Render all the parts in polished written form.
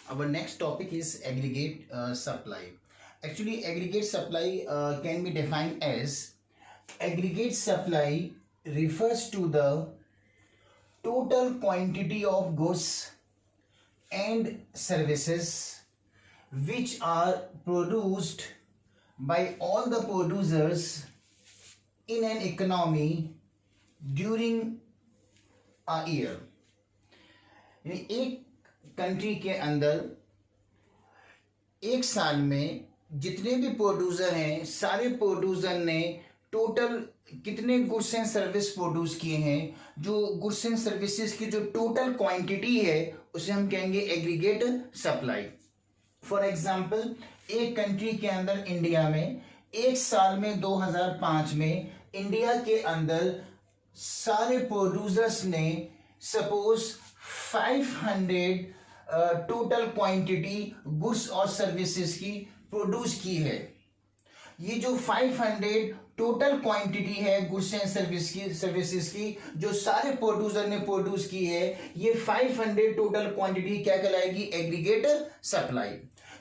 Our next topic is aggregate supply. Actually, aggregate supply can be defined as aggregate supply refers to the total quantity of goods and services which are produced by all the producers in an economy during a year. यानी एक country के अंदर एक साल में जितने भी producer हैं सारे प्रोड्यूसर ने टोटल कितने गुड्स एंड सर्विस प्रोड्यूस किए हैं, जो गुड्स एंड सर्विसेज की जो टोटल क्वांटिटी है उसे हम कहेंगे एग्रीगेट सप्लाई। फॉर एग्जांपल, एक कंट्री के अंदर इंडिया में एक साल में 2005 में इंडिया के अंदर सारे प्रोड्यूसर्स ने सपोज 500 टोटल क्वांटिटी गुड्स और सर्विसेज की प्रोड्यूस की है। ये जो 500 टोटल क्वांटिटी है गुड्स एंड सर्विसेज की जो सारे प्रोड्यूसर ने प्रोड्यूस की है, ये 500 टोटल क्वांटिटी क्या कहलाएगी? Aggregate supply.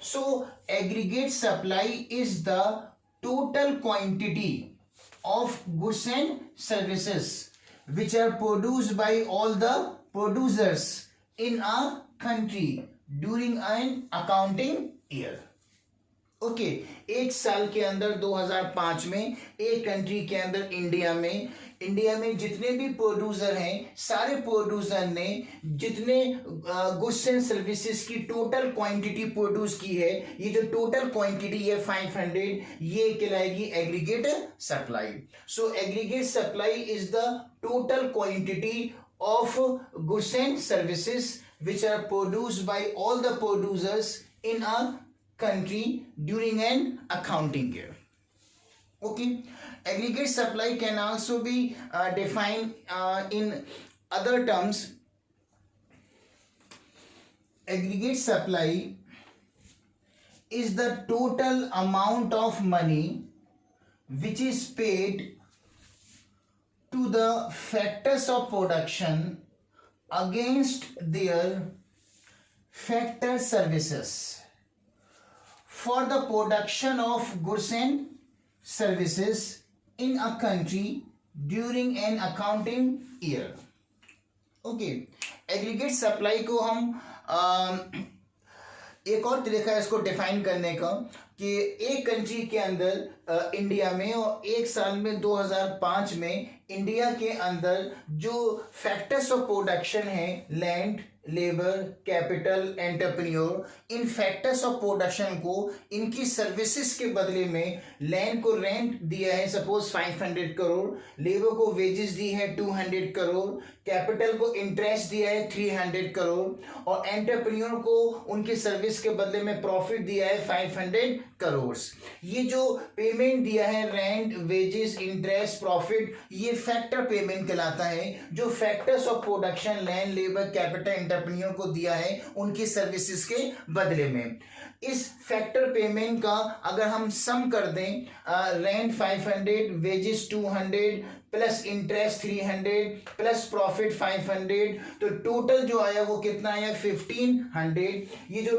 So aggregate supply is the total quantity of goods and services which are produced by all the producers in a country during an accounting year. Okay एक साल के अंदर 2005 में एक कंट्री के अंदर इंडिया में जितने भी प्रोड्यूसर हैं सारे प्रोड्यूसर ने जितने गुड्स एंड सर्विसेज की टोटल क्वांटिटी प्रोड्यूस की है, ये जो टोटल क्वांटिटी है 500, ये कहलाएगी aggregate supply. So aggregate supply is the total quantity of goods and services which are produced by all the producers in a country during an accounting year. Okay, aggregate supply can also be defined in other terms. Aggregate supply is the total amount of money which is paid to the factors of production against their factor services for the production of goods and services in a country during an accounting year. Okay, aggregate supply को हम एक और तरीका है इसको define करने का कि एक कंट्री के अंदर इंडिया में और एक साल में 2005 में इंडिया के अंदर जो फैक्टर्स ऑफ प्रोडक्शन है, land, labour, capital, entrepreneur, in factors of production को इनकी सर्विसेज के बदले में लैंड को रेंट दिया है सपोज 500 करोड़, लेबर को वेजेस दी है 200 करोड़, कैपिटल को इंटरेस्ट दिया है 300 करोड़ और एंटरप्रेन्योर को उनकी सर्विस के बदले में प्रॉफिट दिया है 500 करोड़। ये जो पेमेंट दिया है रेंट, वेजेस, इंटरेस्ट, प्रॉफिट, ये फैक्टर पेमेंट कहलाता है, जो factors of production land, labour, capital, entrepreneur को दिया है उनकी सर्विसेज के बदले में। इस फैक्टर पेमेंट का अगर हम सम कर दें, rent 500, wages 200 plus interest 300 plus profit 500, तो टोटल जो आया वो कितना आया? 1500। ये जो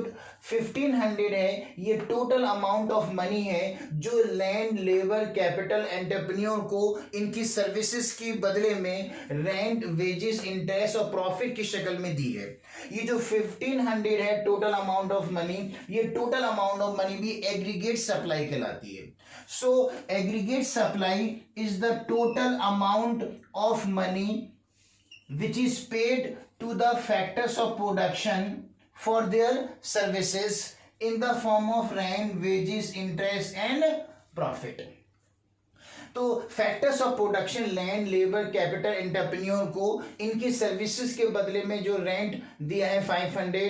1500 है ये टोटल अमाउंट ऑफ मनी है जो लैंड, लेबर, कैपिटल, एंटरप्रेन्योर को इनकी सर्विसेज के बदले में रेंट, वेजेस, इंटरेस्ट और प्रॉफिट की शक्ल में दी है। ये जो 1500 है टोटल अमाउंट ऑफ मनी, ये टोटल अमाउंट ऑफ मनी भी एग्रीगेट सप्लाई कहलाती है। So aggregate supply is the total amount of money which is paid to the factors of production for their services in the form of rent, wages, interest and profit. तो factors of production land, labour, capital, entrepreneur को इनकी services के बदले में जो rent दिया है 500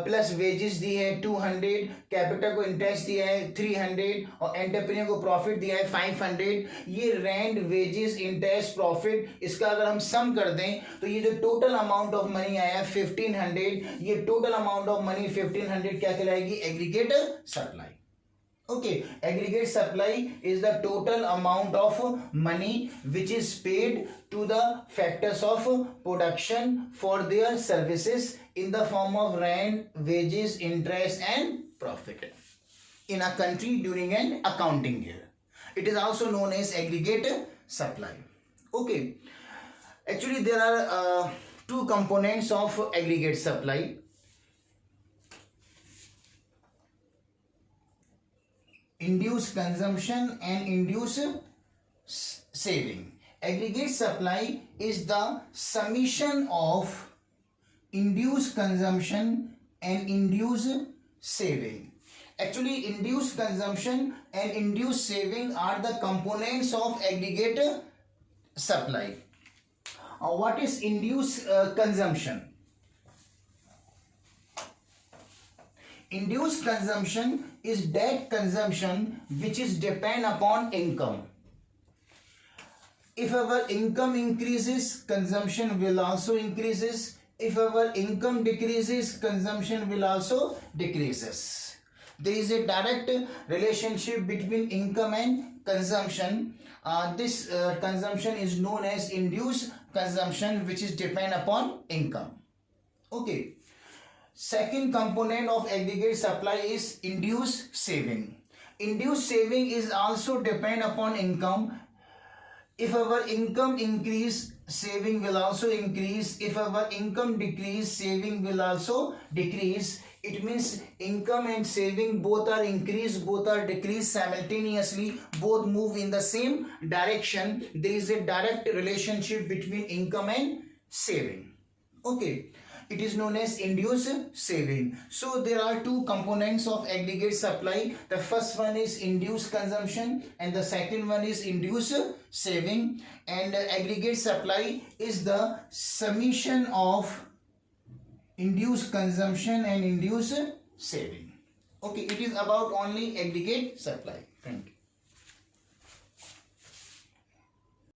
plus wages दी है 200, कैपिटल को इंटरेस्ट दिया है 300 और एंटरप्रेन्योर को प्रॉफिट दिया है 500, ये रेंट, वेजेस, इंटरेस्ट, प्रॉफिट, इसका अगर हम सम कर दें तो ये जो टोटल अमाउंट ऑफ मनी आया 1500, ये टोटल अमाउंट ऑफ मनी 1500 क्या कहलाएगी? Aggregate supply. Okay, aggregate supply is the total amount of money which is paid to the factors of production for their services in the form of rent, wages, interest and profit in a country during an accounting year. It is also known as aggregate supply. Okay, actually there are two components of aggregate supply. Induced consumption and induced saving. Aggregate supply is the summation of induced consumption and induced saving. Actually, induced consumption and induced saving are the components of aggregate supply. What is induced consumption? Induced consumption is that consumption which is depend upon income. If our income increases, consumption will also increases. If our income decreases, consumption will also decreases. There is a direct relationship between income and consumption. This consumption is known as induced consumption, which is depend upon income. Okay. Second component of aggregate supply is induced saving. Induced saving is also depend upon income. If our income increase, saving will also increase. If our income decrease, saving will also decrease. It means income and saving both are increase, both are decrease simultaneously, both move in the same direction. There is a direct relationship between income and saving. Okay. It is known as induced saving. So there are two components of aggregate supply. The first one is induced consumption and the second one is induced saving. And aggregate supply is the summation of induced consumption and induced saving. Okay, it is about only aggregate supply. Thank you.